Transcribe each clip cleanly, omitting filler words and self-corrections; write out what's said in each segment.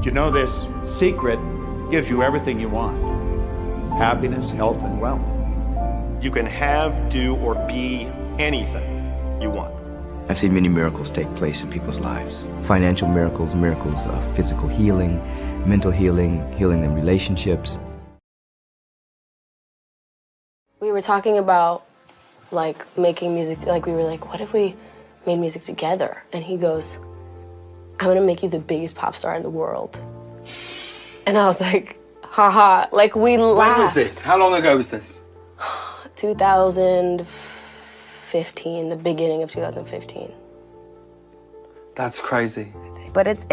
You know, this secret gives you everything you want. Happiness, health, and wealth. You can have, do, or be anything you want. I've seen many miracles take place in people's lives. Financial miracles, miracles of physical healing, mental healing, healing in relationships. We were talking about, like, making music, like, we were like, what if we made music together? And he goes, I'm gonna make you the biggest pop star in the world. And I was like, haha, like, we laughed. When was this? How long ago was this? 2015, the beginning of 2015. That's crazy. But it's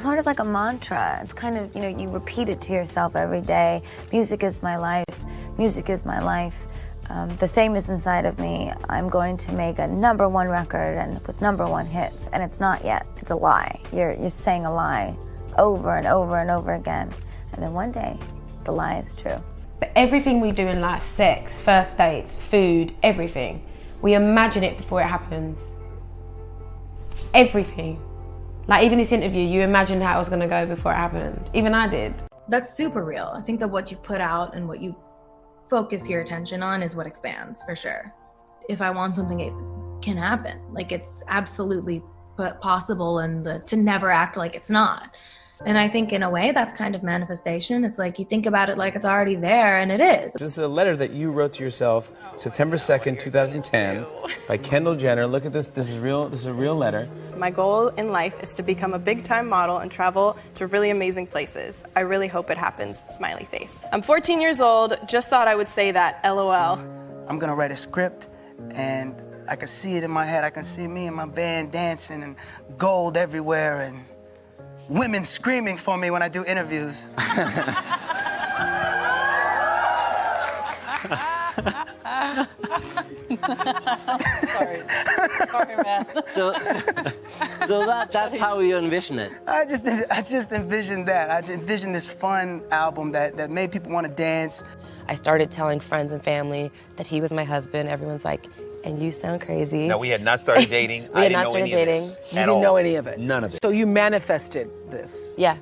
sort of like a mantra. It's kind of, you know, you repeat it to yourself every day. Music is my life. Music is my life. The fame is inside of me. I'm going to make a #1 record and with #1 hits. And it's not yet. It's a lie. You're saying a lie over and over and over again. And then one day, the lie is true. But everything we do in life, sex, first dates, food, everything, we imagine it before it happens. Everything. Like even this interview, you imagined how it was gonna go before it happened. Even I did. That's super real. I think that what you put out and what you focus your attention on is what expands, for sure. If I want something, it can happen. Like it's absolutely possible, and to never act like it's not. And I think in a way that's kind of manifestation. It's like you think about it like it's already there, and it is. This is a letter that you wrote to yourself September 2nd, 2010 by Kendall Jenner. Look at this. This is real. This is a real letter. My goal in life is to become a big-time model and travel to really amazing places. I really hope it happens, smiley face. I'm 14 years old, just thought I would say that, LOL. I'm gonna write a script, and I can see it in my head. I can see me and my band dancing and gold everywhere and women screaming for me when I do interviews. Sorry, man. So that's how you envision it. I just envisioned that. I just envisioned this fun album that made people want to dance. I started telling friends and family that he was my husband. Everyone's like, and you sound crazy. No, we had not started dating. We had not started dating. You didn't know any of it? None of it. So you manifested this? Yeah.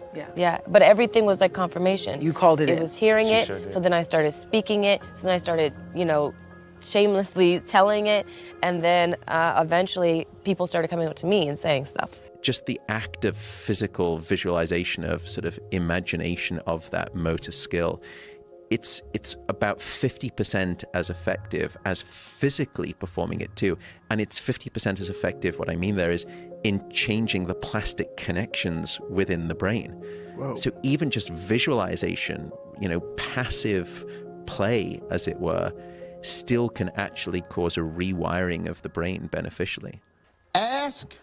But everything was like confirmation. You called it in. It was hearing it, Sure did. so then I started speaking it, so then I started, you know, shamelessly telling it, and then eventually people started coming up to me and saying stuff. Just the act of physical visualization, of sort of imagination of that motor skill, it's about 50% as effective as physically performing it too. And it's 50% as effective, what I mean there is, in changing the plastic connections within the brain. Whoa. So even just visualization, you know, passive play, as it were, still can actually cause a rewiring of the brain beneficially. Ask,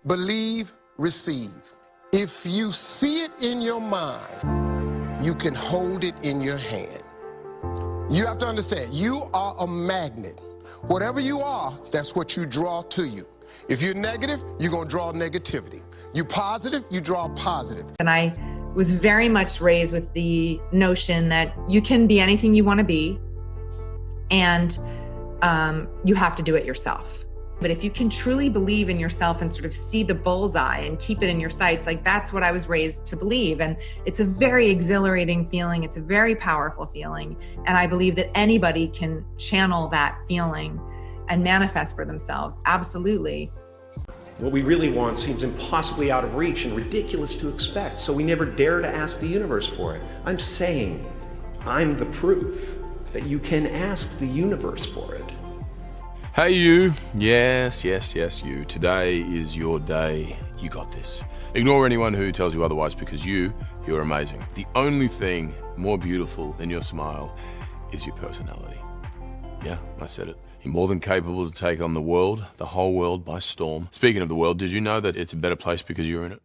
believe, receive. If you see it in your mind, you can hold it in your hand. You have to understand, you are a magnet. Whatever you are, that's what you draw to you. If you're negative, you're gonna draw negativity. You positive, you draw positive. And I was very much raised with the notion that you can be anything you wanna be, and you have to do it yourself. But if you can truly believe in yourself and sort of see the bullseye and keep it in your sights, like that's what I was raised to believe. And it's a very exhilarating feeling. It's a very powerful feeling. And I believe that anybody can channel that feeling and manifest for themselves. Absolutely. What we really want seems impossibly out of reach and ridiculous to expect, so we never dare to ask the universe for it. I'm saying I'm the proof that you can ask the universe for it. Hey you, yes, you. Today is your day. You got this. Ignore anyone who tells you otherwise, because you're amazing. The only thing more beautiful than your smile is your personality. Yeah, I said it. You're more than capable to take on the world, the whole world, by storm. Speaking of the world, did you know that it's a better place because you're in it?